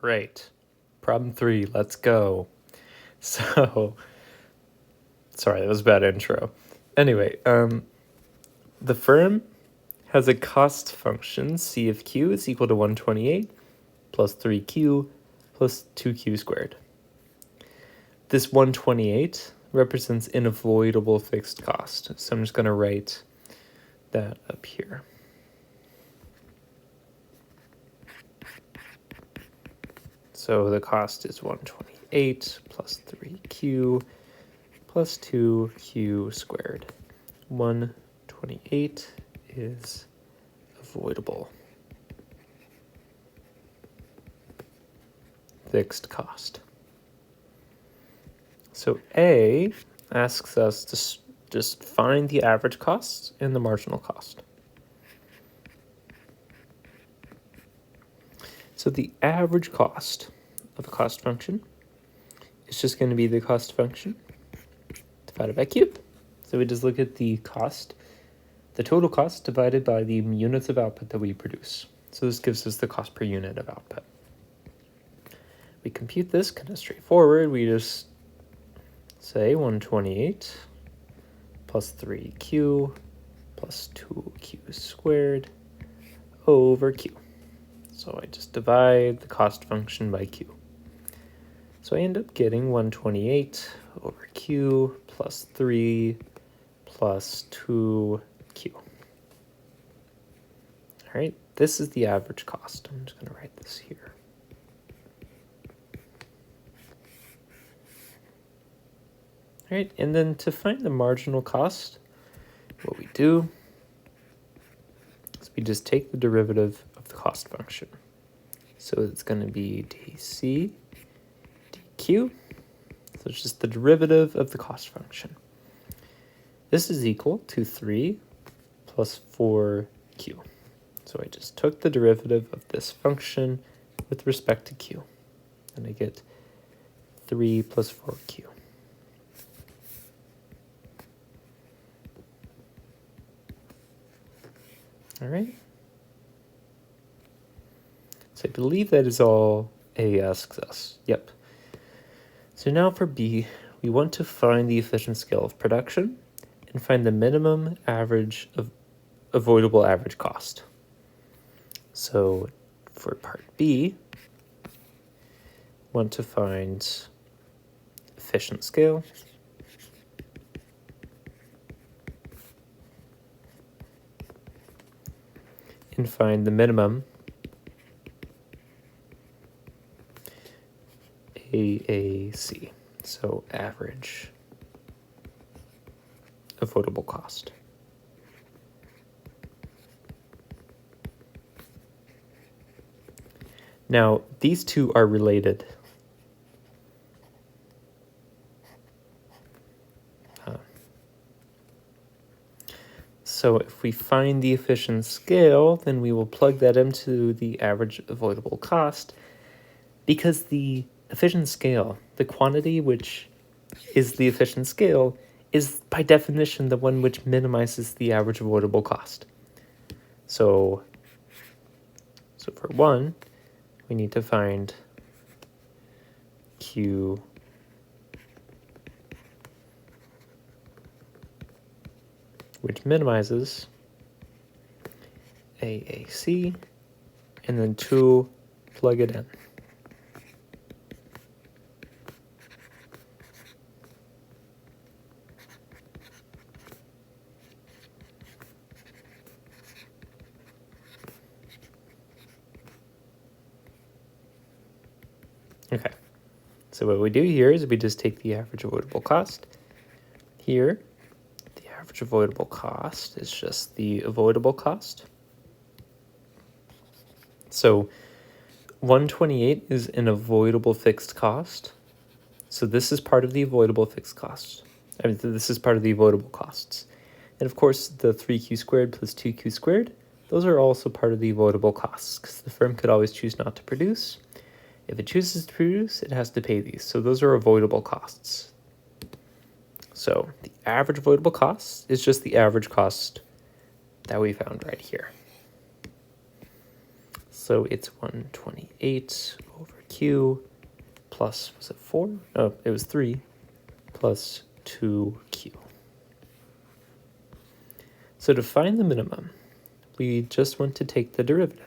Right. Problem 3, let's go. So, sorry, that was a bad intro. Anyway, the firm has a cost function, C of Q is equal to 128 plus 3Q plus 2Q squared. This 128 represents an avoidable fixed cost, so I'm just going to write that up here. So the cost is 128 plus 3Q plus 2Q squared. 128 is avoidable fixed cost. So A asks us to just find the average cost and the marginal cost. So the average cost of a cost function is just going to be the cost function divided by Q. So we just look at the cost, the total cost divided by the units of output that we produce. So this gives us the cost per unit of output. We compute this kind of straightforward. We just say 128 plus 3Q plus 2Q squared over Q. So I just divide the cost function by Q. So I end up getting 128 over Q plus 3 plus 2Q. All right, this is the average cost. I'm just going to write this here. All right, and then to find the marginal cost, what we do is we just take the derivative of the cost function. So it's going to be dc dq. So it's just the derivative of the cost function. This is equal to 3 plus 4q. So I just took the derivative of this function with respect to q. And I get 3 plus 4q. All right. So I believe that is all A asks us. Yep. So now for B, we want to find the efficient scale of production and find the minimum average of avoidable average cost. So for part B, want to find efficient scale and find the minimum AAC, so average avoidable cost. Now, these two are related. So if we find the efficient scale, then we will plug that into the average avoidable cost, because the efficient scale, the quantity which is the efficient scale, is by definition the one which minimizes the average avoidable cost. So for 1, we need to find Q which minimizes AAC, and then 2, plug it in. Okay, so what we do here is we just take the average avoidable cost. Here, the average avoidable cost is just the avoidable cost. So 128 is an avoidable fixed cost. So this is part of the avoidable fixed cost. I mean, this is part of the avoidable costs. And of course, the 3q squared plus 2q squared, those are also part of the avoidable costs, because the firm could always choose not to produce. If it chooses to produce, it has to pay these. So those are avoidable costs. So the average avoidable cost is just the average cost that we found right here. So it's 128 over q plus, was it 4? Oh, it was 3 plus 2q. So to find the minimum, we just want to take the derivative.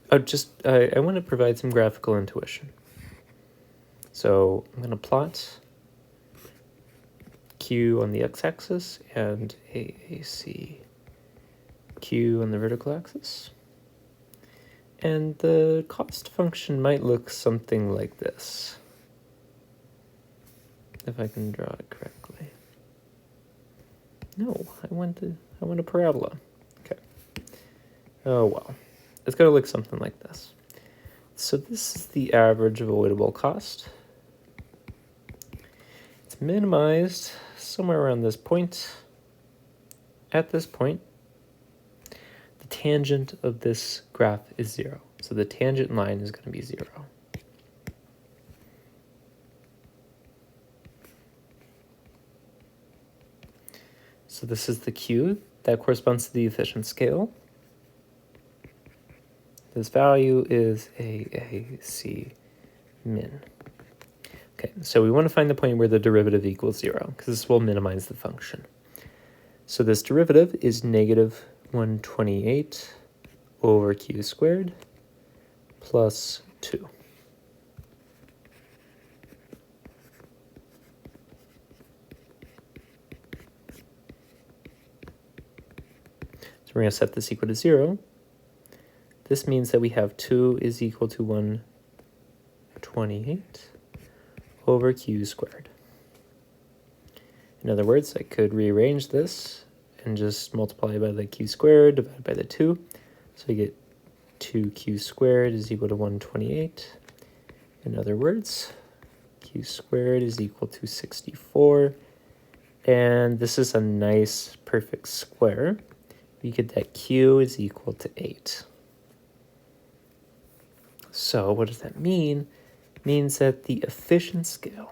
I want to provide some graphical intuition. So I'm going to plot q on the x-axis and AAC q on the vertical axis. And the cost function might look something like this, if I can draw it correctly. No, I want a parabola. Okay. Oh well. It's going to look something like this. So this is the average avoidable cost. It's minimized somewhere around this point. At this point, the tangent of this graph is 0. So the tangent line is going to be 0. So this is the Q. That corresponds to the efficient scale. This value is AAC min. Okay, so we want to find the point where the derivative equals 0, because this will minimize the function. So this derivative is negative 128 over q squared plus 2. So we're going to set this equal to 0. This means that we have 2 is equal to 128 over q squared. In other words, I could rearrange this and just multiply by the q squared divided by the 2. So we get 2q squared is equal to 128. In other words, q squared is equal to 64. And this is a nice perfect square. We get that q is equal to 8. So what does that mean? It means that the efficient scale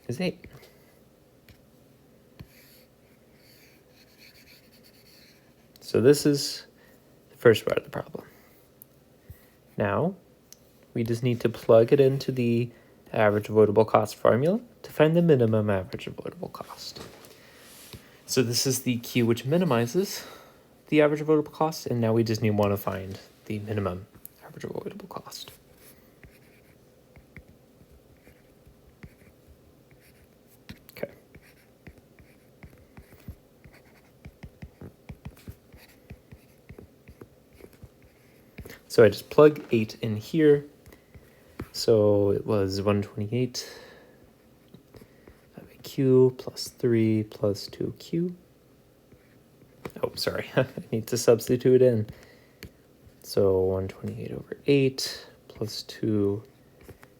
is 8. So this is the first part of the problem. Now, we just need to plug it into the average avoidable cost formula to find the minimum average avoidable cost. So this is the Q which minimizes the average avoidable cost, and now we just want to find the minimum average avoidable cost. Okay. So I just plug 8 in here. So it was 128 q plus 3 plus 2q. Oh, sorry, I need to substitute in. So 128 over 8 plus 2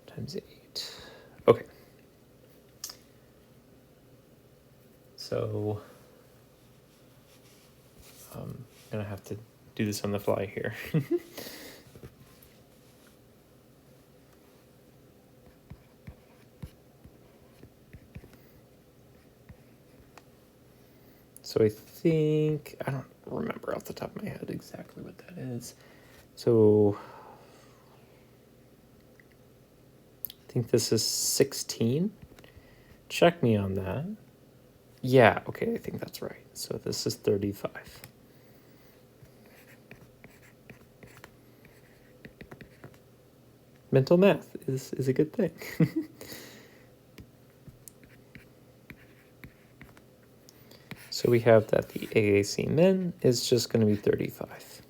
times 8. Okay. So I'm going to have to do this on the fly here. So I think, I don't remember off the top of my head exactly what that is. So I think this is 16. Check me on that. Yeah, okay, I think that's right. So this is 35. Mental math is a good thing. So we have that the AAC min is just going to be 35.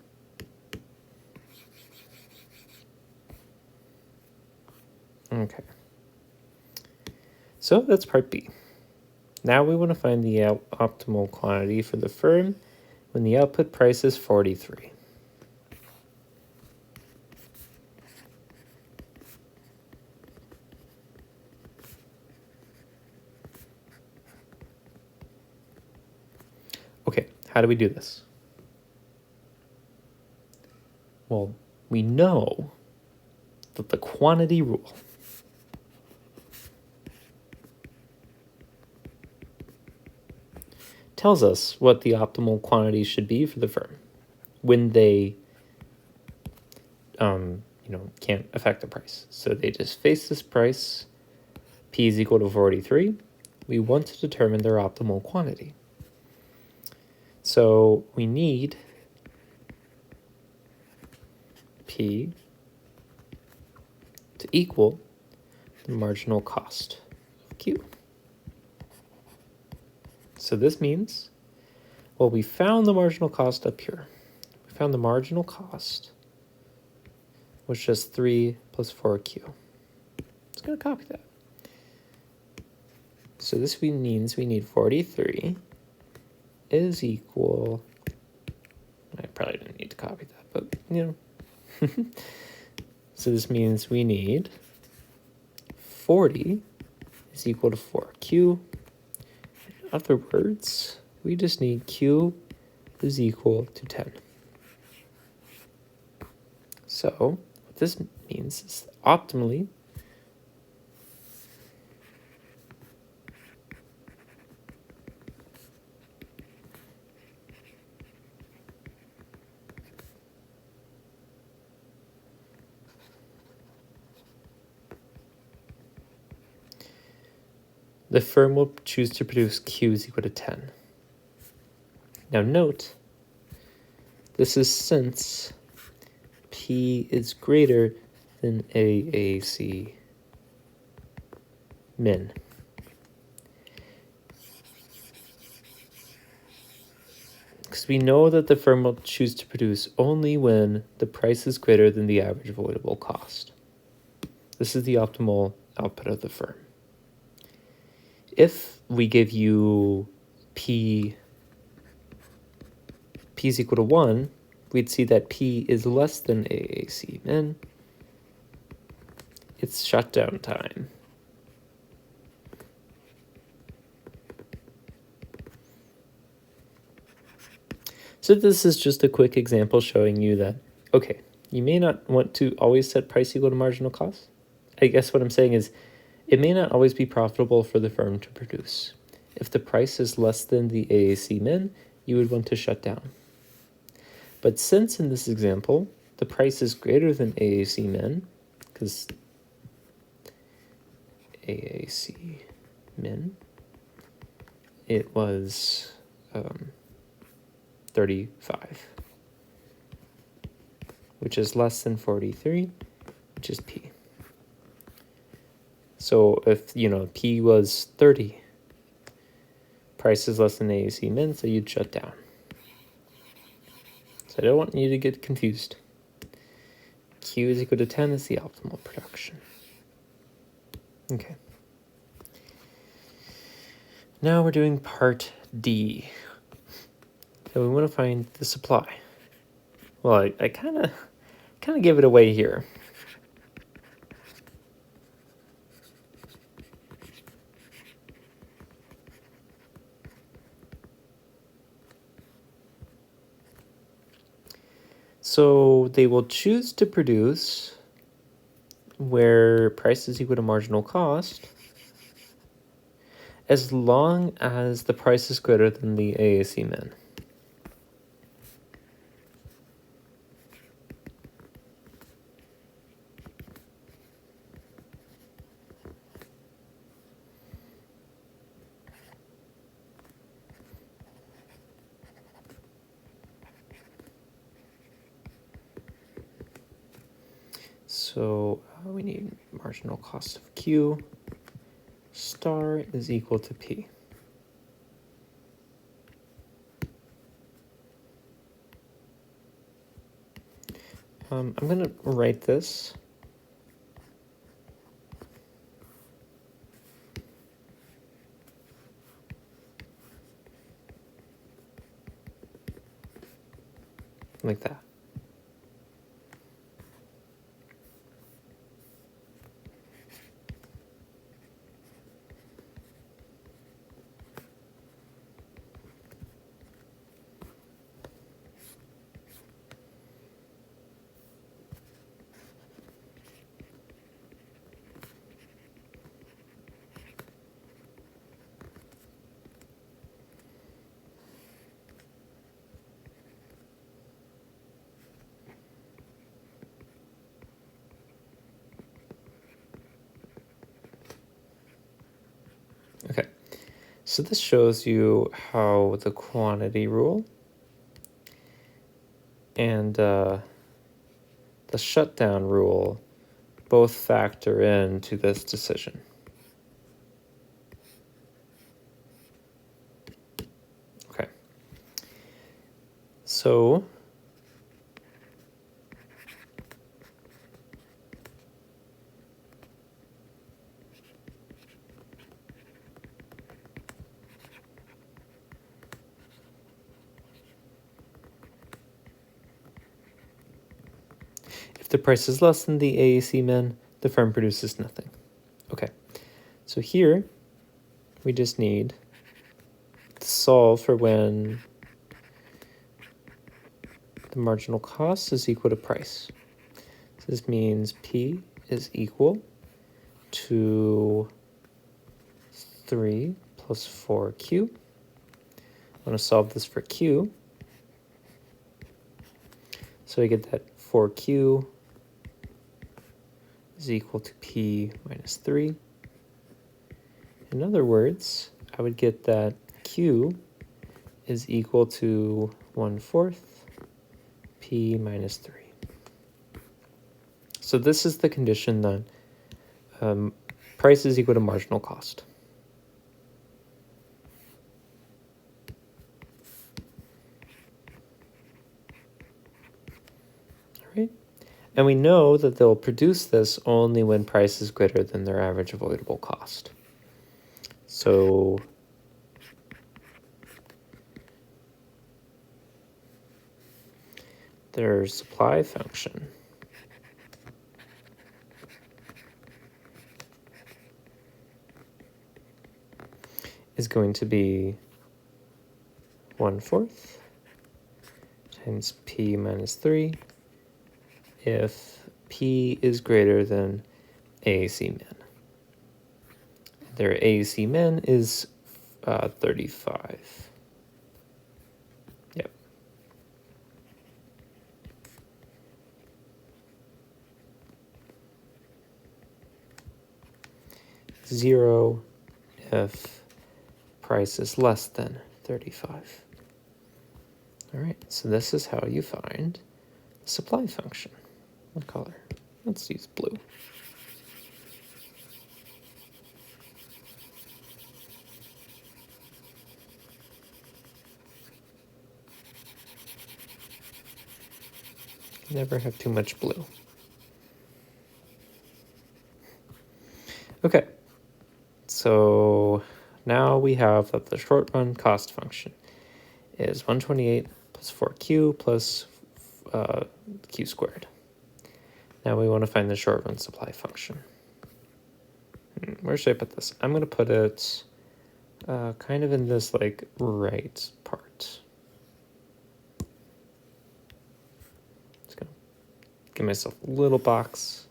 Okay. So that's part B. Now we want to find the optimal quantity for the firm when the output price is 43. Okay, how do we do this? Well, we know that the quantity rule tells us what the optimal quantity should be for the firm when they can't affect the price. So they just face this price, P is equal to 43. We want to determine their optimal quantity. So we need P to equal the marginal cost of Q. So this means, well, we found the marginal cost up here. We found the marginal cost was just 3 plus 4Q. It's going to copy that. So this means we need 43 is equal, I probably didn't need to copy that, but So this means we need 40 is equal to 4Q. In other words, we just need Q is equal to 10. So what this means is optimally, the firm will choose to produce Q is equal to 10. Now note, this is since P is greater than AAC min. Because we know that the firm will choose to produce only when the price is greater than the average avoidable cost. This is the optimal output of the firm. If we give you P is equal to 1, we'd see that P is less than AAC min. It's shutdown time. So this is just a quick example showing you that, okay, you may not want to always set price equal to marginal cost. I guess what I'm saying is it may not always be profitable for the firm to produce. If the price is less than the AAC min, you would want to shut down. But since in this example, the price is greater than AAC min, because AAC min, it was 35, which is less than 43, which is P. So if, P was 30, price is less than AAC min, so you'd shut down. So I don't want you to get confused. Q is equal to 10 is the optimal production. Okay. Now we're doing part D. So we want to find the supply. Well, I kind of give it away here. So they will choose to produce where price is equal to marginal cost as long as the price is greater than the AAC min. So we need marginal cost of Q star is equal to P. I'm going to write this like that. Okay, so this shows you how the quantity rule and the shutdown rule both factor into this decision. Okay, so if the price is less than the AAC min, the firm produces nothing. Okay, so here we just need to solve for when the marginal cost is equal to price. So this means P is equal to 3 plus 4Q. I want to solve this for Q. So I get that 4Q is equal to P minus 3. In other words, I would get that Q is equal to 1/4 P minus 3. So this is the condition that price is equal to marginal cost. All right. And we know that they'll produce this only when price is greater than their average avoidable cost. So their supply function is going to be 1/4 times P minus 3 if P is greater than AAC min. Their AAC min is 35. Yep. Zero if price is less than 35. All right, so this is how you find the supply function. What color? Let's use blue. Never have too much blue. Okay, so now we have that the short run cost function is 128 plus 4Q plus Q squared. Now we want to find the short run supply function. Where should I put this? I'm going to put it kind of in this like right part. Just going to give myself a little box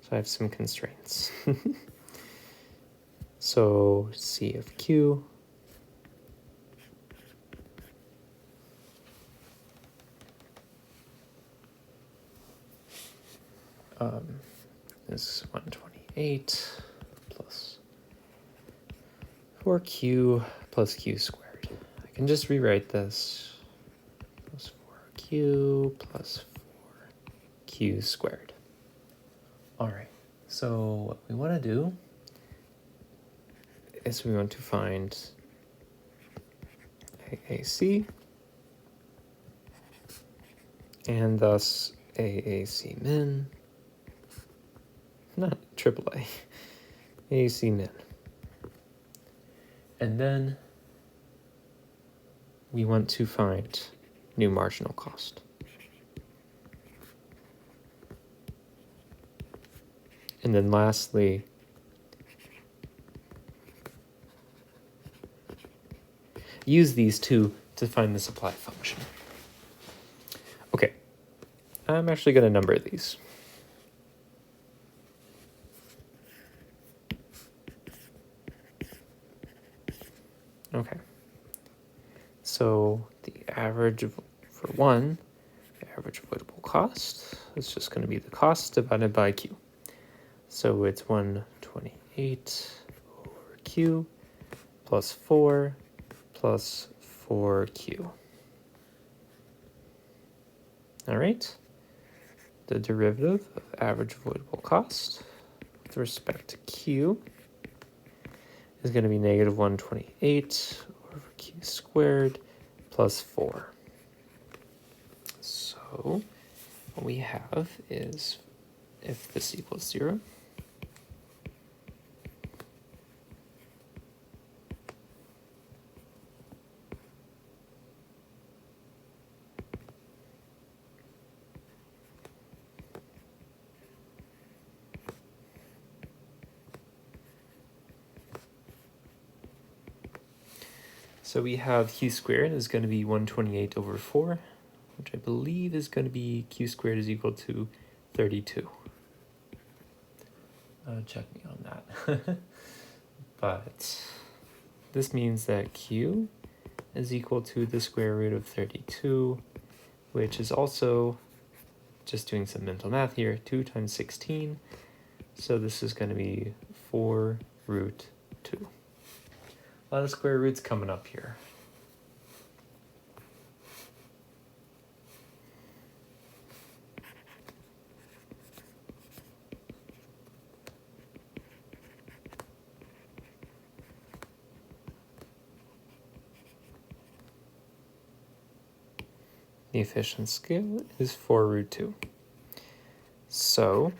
so I have some constraints. So C of Q is 128 plus 4Q plus Q squared. I can just rewrite this plus 4Q plus 4Q squared. All right, so what we want to do is we want to find AAC and thus AAC min, not AAA, AAC min. And then we want to find new marginal cost. And then lastly, use these two to find the supply function. Okay, I'm actually going to number these. Okay, so the average for one, the average avoidable cost is just going to be the cost divided by Q. So it's 128 over Q plus 4 plus 4q. All right, the derivative of average avoidable cost with respect to q is going to be negative 128 over q squared plus 4. So what we have is, if this equals 0, so we have q squared is going to be 128 over 4, which I believe is going to be q squared is equal to 32. Check me on that. But this means that q is equal to the square root of 32, which is also, just doing some mental math here, 2 times 16. So this is going to be 4 root 2. A lot of square roots coming up here. The efficient scale is 4 root 2. So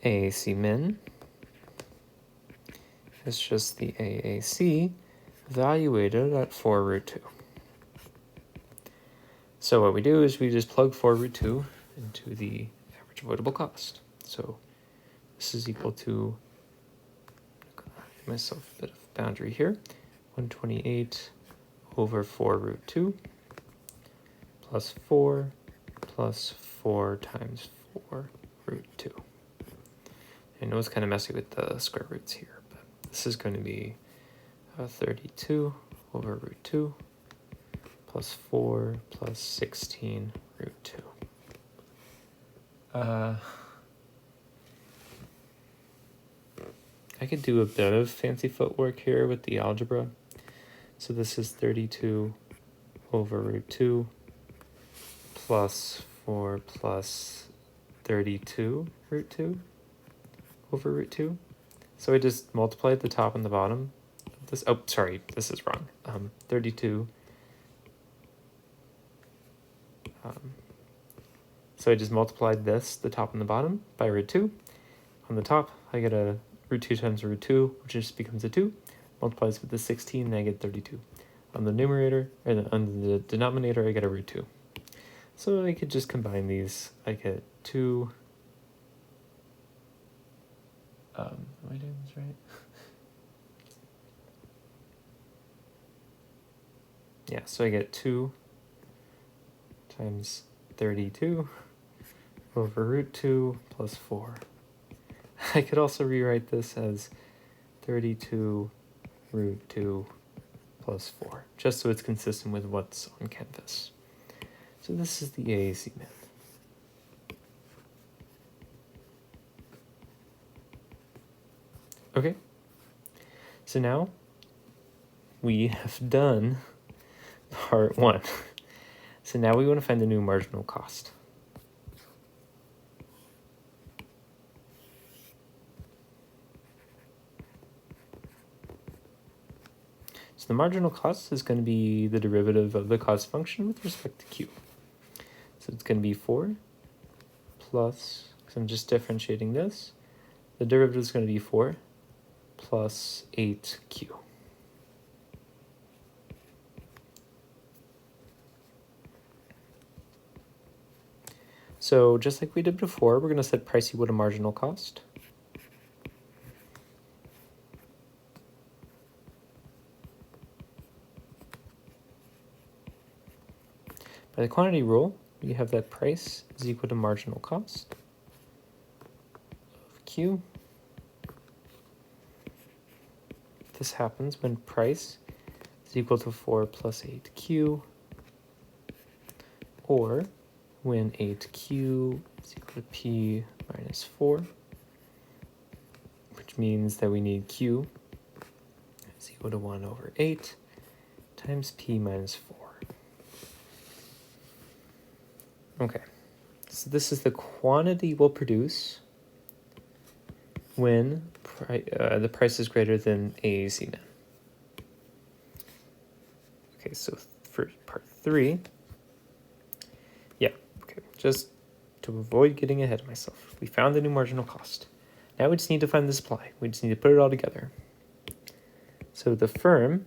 AAC min is just the AAC evaluated at 4 root 2. So what we do is we just plug 4 root 2 into the average avoidable cost. So this is equal to, give myself a bit of boundary here, 128 over 4 root 2 plus 4 times 4 root 2. I know it's kind of messy with the square roots here, but this is going to be 32 over root 2 plus 4 plus 16 root 2. I could do a bit of fancy footwork here with the algebra. So this is 32 over root 2 plus 4 plus 32 root 2 over root 2. So I just multiplied the top and the bottom of this. Oh, sorry, this is wrong. 32. So I just multiplied this, the top and the bottom, by root 2. On the top, I get a root 2 times root 2, which just becomes a 2. Multiplies with the 16, and I get 32. On the numerator, or on the denominator, I get a root 2. So I could just combine these. I get 2. Am I doing this right? Yeah, so I get 2 times 32 over root 2 plus 4. I could also rewrite this as 32 root 2 plus 4, just so it's consistent with what's on canvas. So this is the AAC min. Okay, so now we have done part 1. So now we want to find the new marginal cost. So the marginal cost is going to be the derivative of the cost function with respect to q. So it's going to be 4 plus, because I'm just differentiating this, the derivative is going to be 4 plus 8q. So just like we did before, we're going to set price equal to marginal cost. By the quantity rule, we have that price is equal to marginal cost of q. This happens when price is equal to 4 plus 8q, or when 8q is equal to p minus 4, which means that we need Q is equal to 1 over 8 times P minus 4. Okay, so this is the quantity we'll produce when the price is greater than AAC min. Okay, so for part 3, yeah, okay, just to avoid getting ahead of myself, we found the new marginal cost. Now we just need to find the supply. We just need to put it all together. So the firm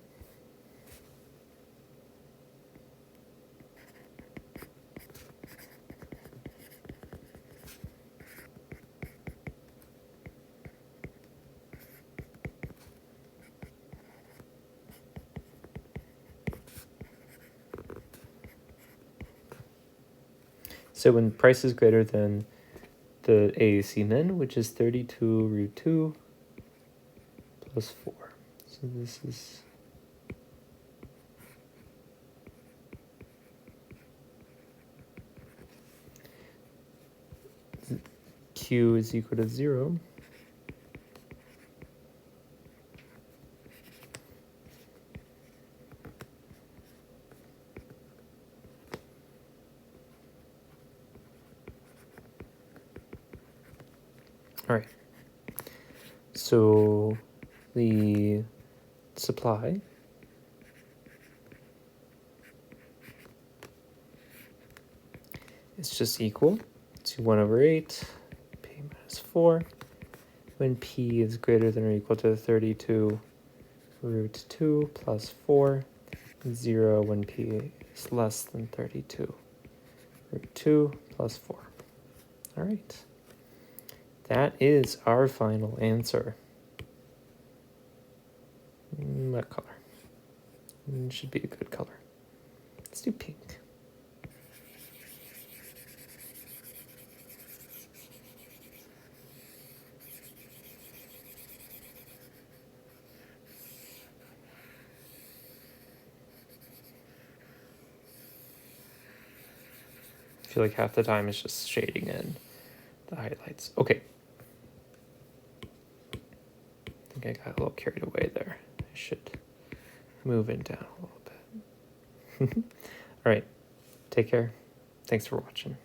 so when price is greater than the AAC min, which is 32 root 2 plus 4. So this is Q is equal to 0. All right. So the supply is just equal to 1 over 8 P minus 4 when P is greater than or equal to 32 root 2 plus 4, 0 when P is less than 32 root 2 plus 4. All right. That is our final answer. What color? Should be a good color. Let's do pink. I feel like half the time it's just shading in the highlights. Okay. I think I got a little carried away there. I should move it down a little bit. All right. Take care. Thanks for watching.